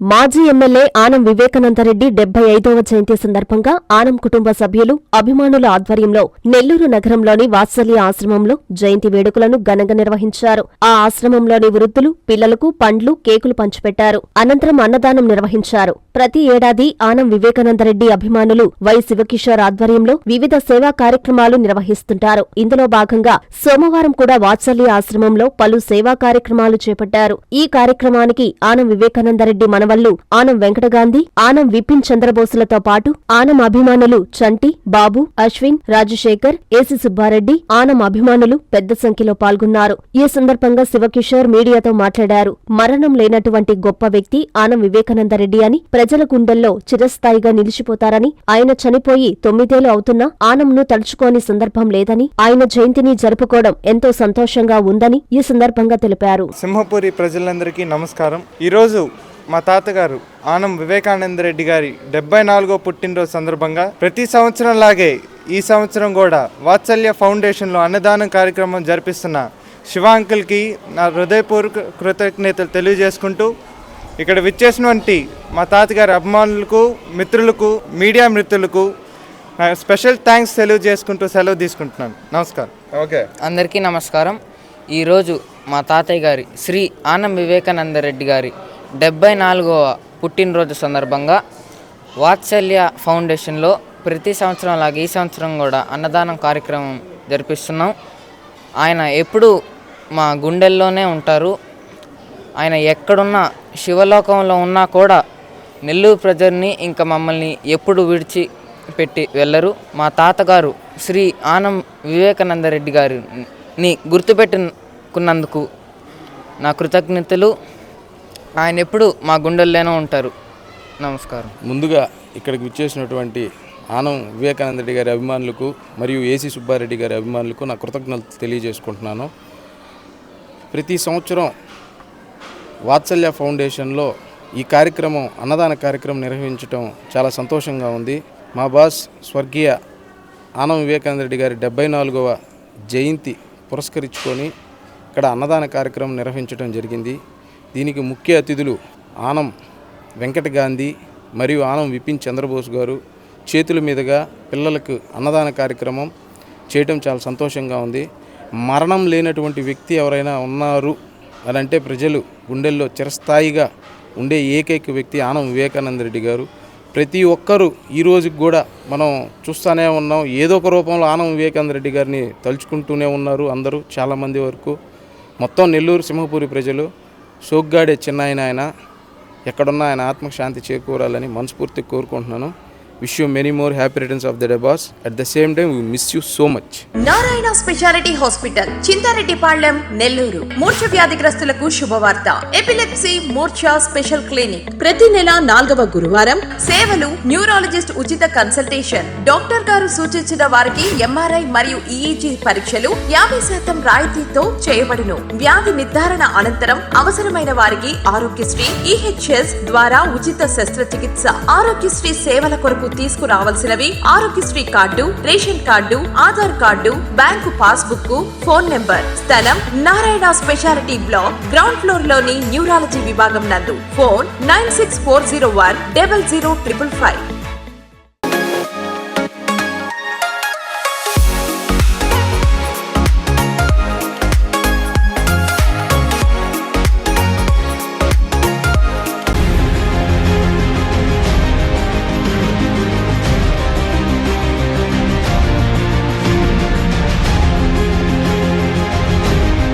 మాజీ ఎమ్మెల్యే ఆనం వివేకానందరెడ్డి 75వ జయంతి సందర్భంగా ఆనం కుటుంబ సభ్యులు, అభిమానుల ఆధ్వర్యంలో నెల్లూరు నగరంలోని వాత్సల్య ఆశ్రమంలో జయంతి వేడుకలను ఘనంగా నిర్వహించారు. ఆ ఆశ్రమంలోని వృద్ధులు, పిల్లలకు పండ్లు, కేకులు పంచిపెట్టారు. అనంతరం అన్నదానం నిర్వహించారు. ప్రతి ఏడాది ఆనం వివేకానందరెడ్డి అభిమానులు వై శివకిషోర్ ఆధ్వర్యంలో వివిధ సేవా కార్యక్రమాలు నిర్వహిస్తుంటారు. ఇందులో భాగంగా సోమవారం కూడా వాత్సల్య ఆశ్రమంలో పలు సేవా కార్యక్రమాలు చేపట్టారు. ఈ కార్యక్రమానికి ఆనం వివేకానందరెడ్డి మనవళ్లు ఆనం వెంకటగాంధీ, ఆనం విపిన్ చంద్రబోసులతో పాటు ఆనం అభిమానులు చంటి, బాబు, అశ్విన్, రాజశేఖర్, ఏసి సుబ్బారెడ్డి, ఆనం అభిమానులు పెద్ద సంఖ్యలో పాల్గొన్నారు. ఈ సందర్భంగా శివకిషోర్ మీడియాతో మాట్లాడారు. మరణం లేనటువంటి గొప్ప వ్యక్తి ఆనం వివేకానందరెడ్డి అని, ప్రజల గుండెల్లో చిరస్థాయిగా నిలిచిపోతారని, ఆయన చనిపోయి 9 ఏళ్లు అవుతున్నా ఆనంను తలుచుకోని సందర్భం లేదని, ఆయన జయంతిని జరుపుకోవడం ఎంతో సంతోషంగా ఉందని ఈ సందర్భంగా తెలిపారు. సింహపురి ప్రజలందరికీ నమస్కారం. ఈరోజు మా తాతగారు ఆనం వివేకానందరెడ్డి గారి 74వ పుట్టినరోజు సందర్భంగా ప్రతి సంవత్సరం లాగే ఈ సంవత్సరం కూడా వాత్సల్య ఫౌండేషన్లో అన్నదానం కార్యక్రమం జరిపిస్తున్న శివ అంకుల్కి నా హృదయపూర్వక కృతజ్ఞతలు తెలియజేసుకుంటూ, ఇక్కడ విచ్చేసినటువంటి మా తాతగారి అభిమానులకు, మిత్రులకు, మీడియా మిత్రులకు స్పెషల్ థ్యాంక్స్ తెలియజేసుకుంటూ సెలవు తీసుకుంటున్నాను. నమస్కారం. ఓకే, అందరికీ నమస్కారం. ఈరోజు మా తాతయ్య గారి శ్రీ ఆనం వివేకానందరెడ్డి గారి 74వ పుట్టినరోజు సందర్భంగా వాత్సల్య ఫౌండేషన్లో ప్రతి సంవత్సరం లాగా ఈ సంవత్సరం కూడా అన్నదానం కార్యక్రమం జరిపిస్తున్నాం. ఆయన ఎప్పుడూ మా గుండెల్లోనే ఉంటారు. ఆయన ఎక్కడున్నా, శివలోకంలో ఉన్నా కూడా నెల్లూరు ప్రజల్ని ఇంకా మమ్మల్ని ఎప్పుడు విడిచిపెట్టి వెళ్ళరు. మా తాతగారు శ్రీ ఆనం వివేకానందరెడ్డి గారిని గుర్తుపెట్టుకున్నందుకు నా కృతజ్ఞతలు. ఆయన ఎప్పుడు మా గుండెల్లోనే ఉంటారు. నమస్కారం. ముందుగా ఇక్కడికి విచ్చేసినటువంటి ఆనం వివేకానందరెడ్డి గారి అభిమానులకు మరియు ఏసి సుబ్బారెడ్డి గారి అభిమానులకు నా కృతజ్ఞతలు తెలియజేసుకుంటున్నాను. ప్రతి సంవత్సరం వాత్సల్య ఫౌండేషన్లో ఈ కార్యక్రమం, అన్నదాన కార్యక్రమం నిర్వహించడం చాలా సంతోషంగా ఉంది. మా బాస్ స్వర్గీయ ఆనం వివేకానందరెడ్డి గారి 74వ జయంతి పురస్కరించుకొని ఇక్కడ అన్నదాన కార్యక్రమం నిర్వహించడం జరిగింది. దీనికి ముఖ్య అతిథులు ఆనం వెంకటగాంధీ మరియు ఆనం విపిన్ చంద్రబోస్ గారు చేతుల మీదుగా పిల్లలకు అన్నదాన కార్యక్రమం చేయటం చాలా సంతోషంగా ఉంది. మరణం లేనటువంటి వ్యక్తి ఎవరైనా ఉన్నారు అని అంటే ప్రజలు గుండెల్లో చిరస్థాయిగా ఉండే ఏకైక వ్యక్తి ఆనం వివేకానందరెడ్డి గారు. ప్రతి ఒక్కరూ ఈ రోజుకి కూడా మనం చూస్తూనే ఉన్నాం, ఏదో ఒక రూపంలో ఆనం వివేకానందరెడ్డి గారిని తలుచుకుంటూనే ఉన్నారు అందరూ, చాలామంది వరకు. మొత్తం నెల్లూరు సింహపురి ప్రజలు సోగ్గాడే చిన్నాయన ఆయన ఎక్కడున్నా ఆయన ఆత్మకు శాంతి చేకూరాలని మనస్ఫూర్తిగా కోరుకుంటున్నాను. Wish you many more happy returns of the day, boss. At the same time, we miss you so much. Narayana specialty hospital, Chintareddypalem, Nellore. మూర్ఛ వ్యాధిగ్రస్తులకు శుభవార్త. ఎపిలెప్సీ మూర్ఛ స్పెషల్ క్లినిక్ ప్రతి నెల 4వ గురువారం. సేవలు న్యూరాలజిస్ట్ ఉచిత కన్సల్టేషన్. డాక్టర్ గారు సూచించిన వారికి ఎంఆర్ఐ మరియు ఈఈజీ పరీక్షలు 50% రాయితీతో చేయబడును. వ్యాధి నిర్ధారణ అనంతరం అవసరమైన వారికి ఆరోగ్యశ్రీ ఈహెచ్ఎస్ ద్వారా ఉచిత శస్త్రచికిత్స. ఆరోగ్యశ్రీ సేవల కొరకు తీసుకురావాల్సినవి Aarogyasri card, ration card, Aadhaar card, bank passbook, phone number. స్థలం Narayana specialty block, ground floor లోని న్యూరాలజీ విభాగం నందు. ఫోన్ 9640100555.